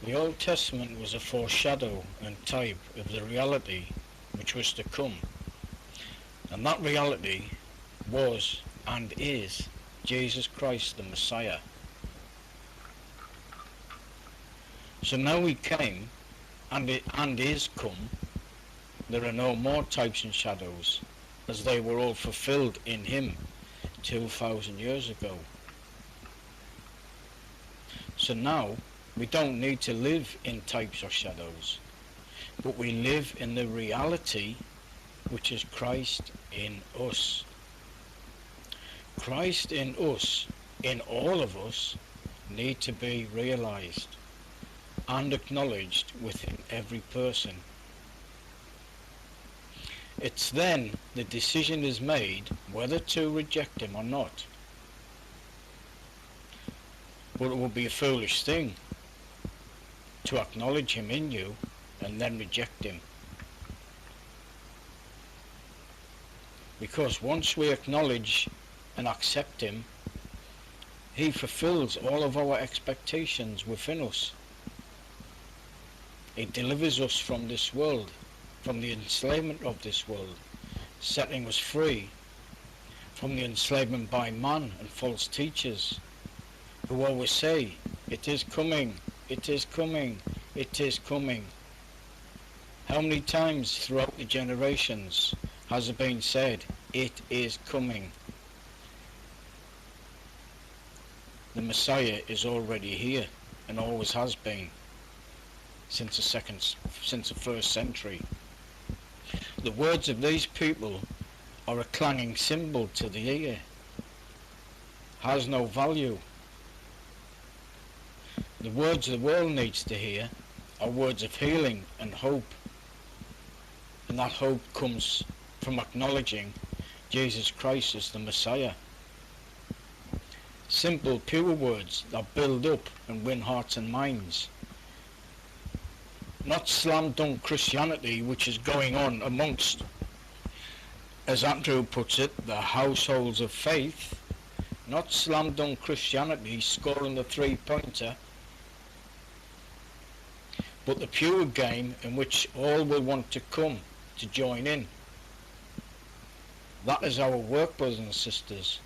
The Old Testament was a foreshadow and type of the reality which was to come, and that reality was and is Jesus Christ the Messiah. So now he came and is come. There are no more types and shadows, as they were all fulfilled in him 2,000 years ago. So now we don't need to live in types or shadows, but we live in the reality which is Christ in us. Christ in us, in all of us, need to be realized and acknowledged within every person. It's then the decision is made whether to reject him or not. But it would be a foolish thing to acknowledge him in you and then reject him. Because once we acknowledge and accept him, he fulfills all of our expectations within us. He delivers us from this world, from the enslavement of this world, setting us free from the enslavement by man and false teachers who always say, it is coming, it is coming, it is coming. How many times throughout the generations has it been said, it is coming? The Messiah is already here and always has been since the first century. The words of these people are a clanging cymbal to the ear, has no value. The words the world needs to hear are words of healing and hope, and that hope comes from acknowledging Jesus Christ as the Messiah. Simple, pure words that build up and win hearts and minds. Not slam dunk Christianity which is going on amongst, as Andrew puts it, the households of faith. Not slam dunk Christianity scoring the three-pointer, but the pure game in which all will want to come to join in. That is our work, brothers and sisters.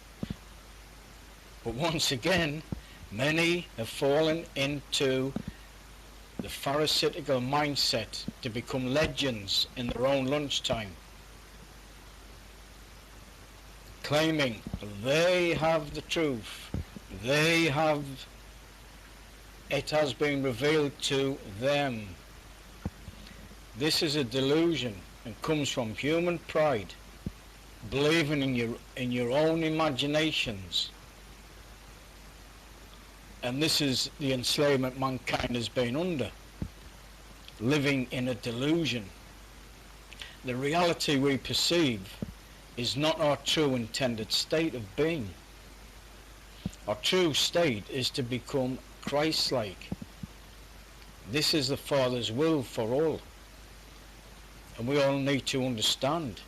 But once again, many have fallen into the pharisaical mindset to become legends in their own lunchtime, claiming they have the truth, it has been revealed to them. This is a delusion and comes from human pride, believing in your own imaginations. And this is the enslavement mankind has been under, living in a delusion. The reality we perceive is not our true intended state of being. Our true state is to become Christ-like. This is the Father's will for all, and we all need to understand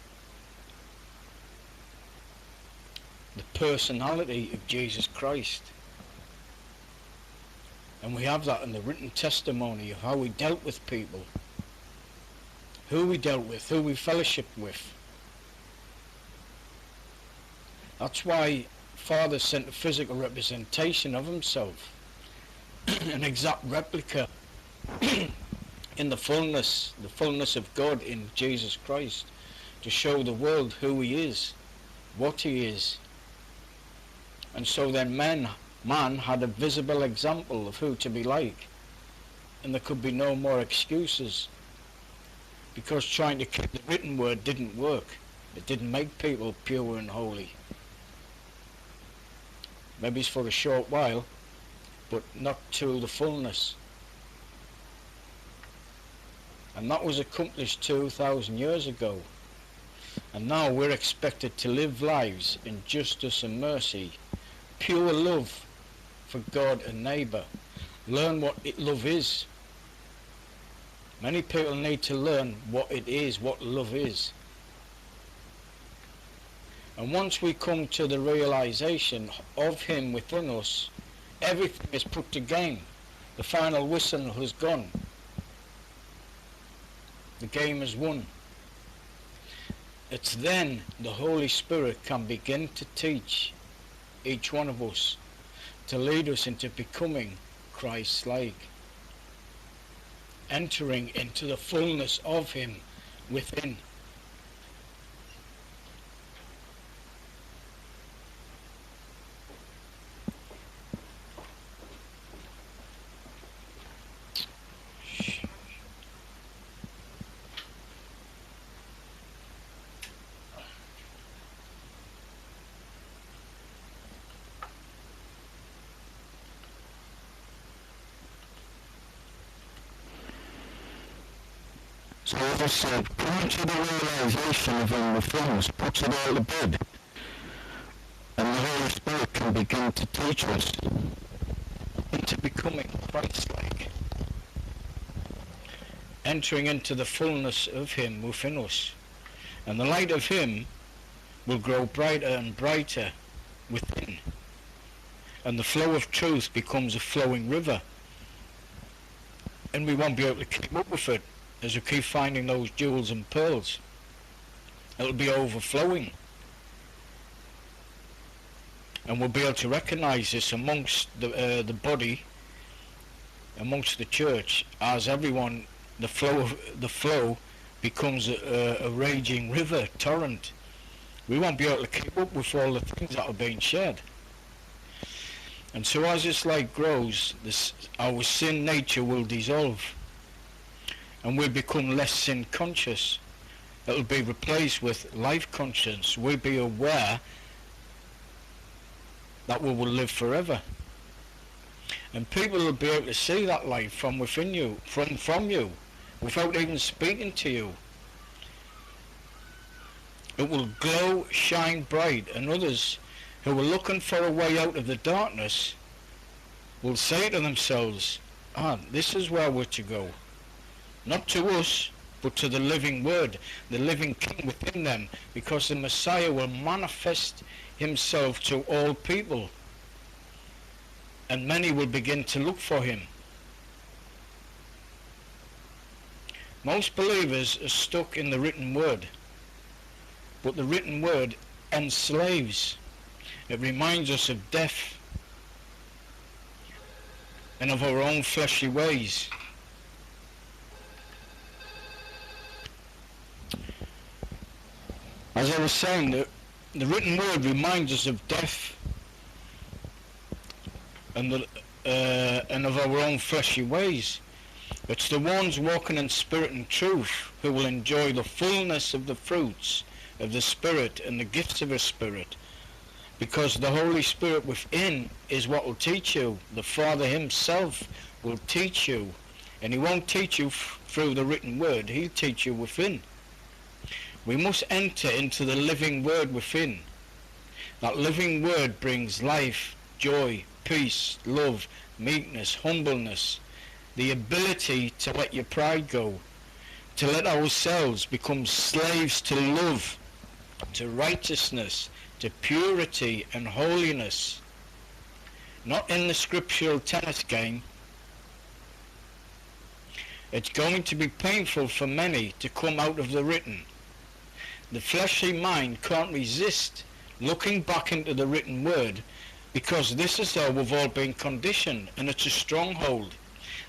the personality of Jesus Christ. And we have that in the written testimony of how we dealt with people, who we dealt with, who we fellowshiped with. That's why Father sent a physical representation of himself, an exact replica in the fullness of God in Jesus Christ, to show the world who he is, what he is. And so then man had a visible example of who to be like, and there could be no more excuses, because trying to keep the written word didn't work. It didn't make people pure and holy. Maybe it's for a short while, but not to the fullness. And that was accomplished 2,000 years ago. And now we're expected to live lives in justice and mercy, pure love for God and neighbour. Learn what love is. Many people need to learn what it is, what love is. And once we come to the realization of him within us, everything is put to gain. The final whistle has gone. The game is won. It's then the Holy Spirit can begin to teach each one of us, to lead us into becoming Christ-like, entering into the fullness of Him within. So as I said, coming to the realization of Him within us puts it all to bed, and the Holy Spirit can begin to teach us into becoming Christ-like, entering into the fullness of Him within us, and the light of Him will grow brighter and brighter within, and the flow of truth becomes a flowing river, and we won't be able to keep up with it as we keep finding those jewels and pearls. It'll be overflowing, and we'll be able to recognize this amongst the body, amongst the church, as everyone, the flow becomes a raging river, torrent. We won't be able to keep up with all the things that are being shared. And so as this light grows, our sin nature will dissolve, and we'll become less sin conscious. It'll be replaced with life conscience. We'll be aware that we will live forever. And people will be able to see that light from within you, from you, without even speaking to you. It will glow, shine bright, and others who are looking for a way out of the darkness will say to themselves, this is where we're to go. Not to us, but to the living Word, the living King within them, because the Messiah will manifest Himself to all people, and many will begin to look for Him. Most believers are stuck in the written Word, but the written Word enslaves. It reminds us of death and of our own fleshly ways. As I was saying, the written Word reminds us of death and of our own fleshly ways. It's the ones walking in spirit and truth who will enjoy the fullness of the fruits of the Spirit and the gifts of the Spirit, because the Holy Spirit within is what will teach you. The Father Himself will teach you, and He won't teach you through the written Word. He'll teach you within. We must enter into the living Word within. That living Word brings life, joy, peace, love, meekness, humbleness, the ability to let your pride go, to let ourselves become slaves to love, to righteousness, to purity and holiness. Not in the scriptural tennis game. It's going to be painful for many to come out of the written. The fleshly mind can't resist looking back into the written Word, because this is how we've all been conditioned, and it's a stronghold.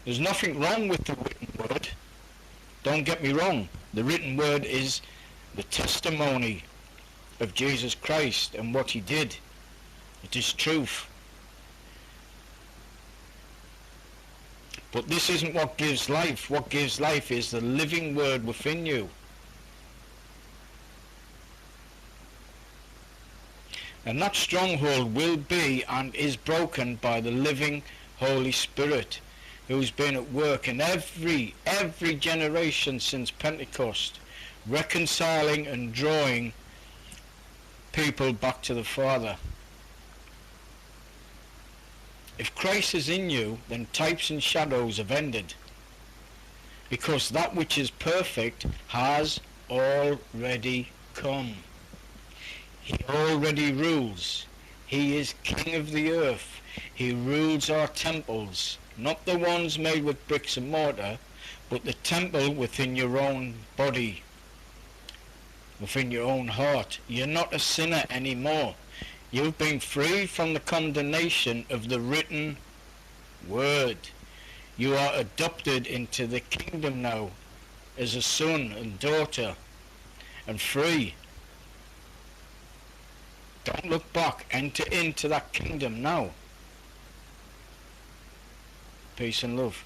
There's nothing wrong with the written Word. Don't get me wrong. The written Word is the testimony of Jesus Christ and what He did. It is truth. But this isn't what gives life. What gives life is the living Word within you. And that stronghold will be and is broken by the living Holy Spirit, who's been at work in every generation since Pentecost, reconciling and drawing people back to the Father. If Christ is in you, then types and shadows have ended, because that which is perfect has already come. He already rules. He is King of the earth. He rules our temples. not the ones made with bricks and mortar, but the temple within your own body, within your own heart. You're not a sinner anymore. You've been freed from the condemnation of the written word. You are adopted into the kingdom now as a son and daughter, and free. Don't look back. Enter into that kingdom now. Peace and love.